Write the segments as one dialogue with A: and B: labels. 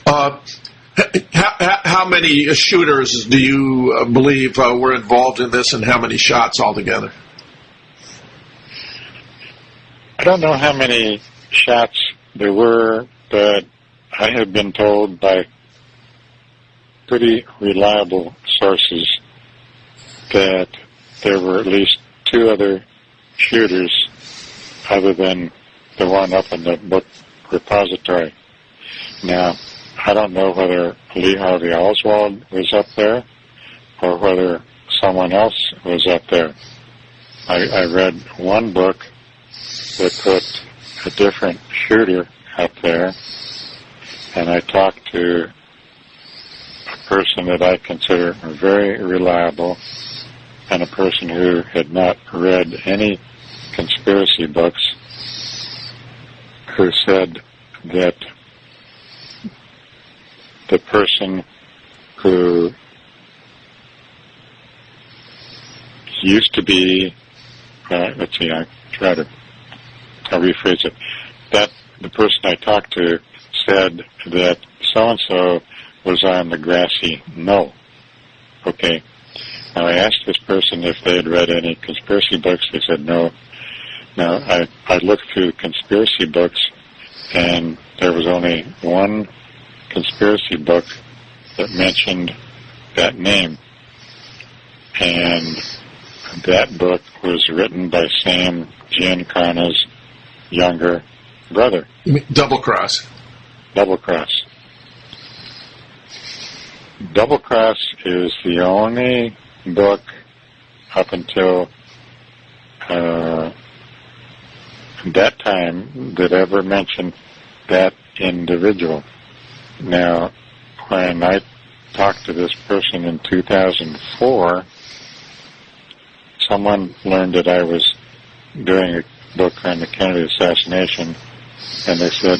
A: How many shooters do you believe were involved in this, and how many shots altogether?
B: I don't know how many shots there were, but I have been told by pretty reliable sources that there were at least 2 other shooters other than the one up in the book repository. Now, I don't know whether Lee Harvey Oswald was up there or whether someone else was up there. I read one book that put a different shooter up there, and I talked to a person that I consider very reliable and a person who had not read any conspiracy books, who said that the person who used to be, I'll rephrase it, that the person I talked to said that so-and-so was on the grassy knoll. Okay. Now, I asked this person if they had read any conspiracy books. They said no. Now, I looked through conspiracy books, and there was only one conspiracy book that mentioned that name. And that book was written by Sam Giancana's younger brother.
A: You mean Double Cross?
B: Double Cross. Double Cross is the only book up until that time that ever mentioned that individual. Now, when I talked to this person in 2004, someone learned that I was doing a book on the Kennedy assassination, and they said,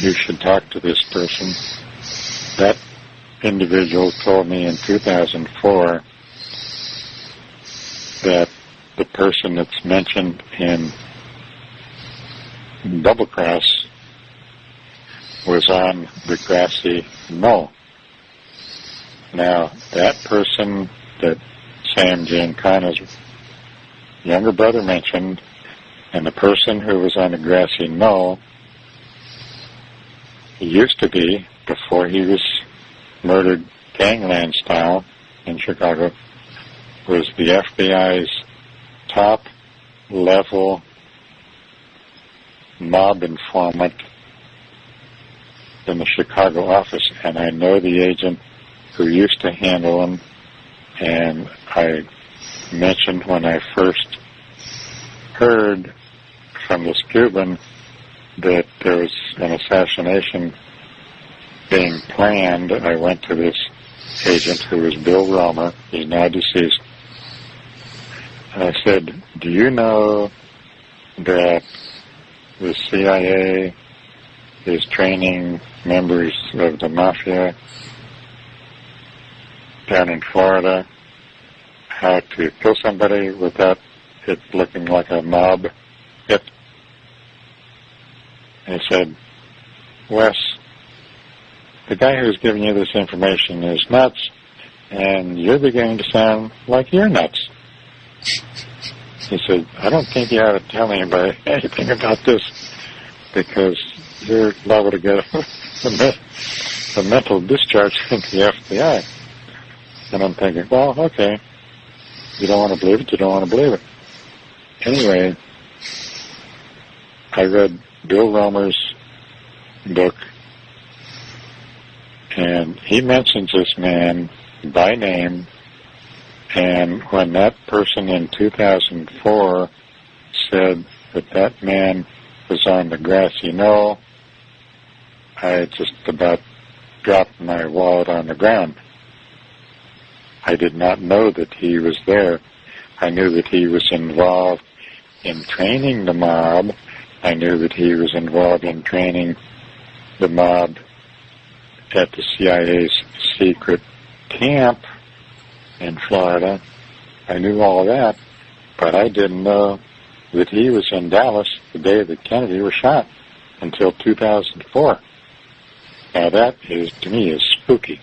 B: you should talk to this person. That individual told me in 2004 that the person that's mentioned in Double Cross was on the grassy knoll. Now, that person that Sam Giancana's younger brother mentioned, and the person who was on the grassy knoll, he used to be, before he was murdered gangland style in Chicago, was the FBI's top level mob informant in the Chicago office, and I know the agent who used to handle him, and I mentioned when I first heard from this Cuban that there was an assassination being planned. I went to this agent who was Bill Romer. He's now deceased. And I said, do you know that the CIA is training members of the mafia down in Florida how to kill somebody without it looking like a mob hit? And he said, Wes, the guy who's giving you this information is nuts, and you're beginning to sound like you're nuts. He said, I don't think you ought to tell anybody anything about this, because you're liable to get a mental discharge from the FBI. And I'm thinking, well, okay, you don't want to believe it, you don't want to believe it. Anyway, I read Bill Romer's book, and he mentions this man by name, and when that person in 2004 said that that man was on the grassy knoll, I just about dropped my wallet on the ground. I did not know that he was there. I knew that he was involved in training the mob. I knew that he was involved in training the mob at the CIA's secret camp in Florida. I knew all that, but I didn't know that he was in Dallas the day that Kennedy was shot until 2004. Now that is, to me, is spooky.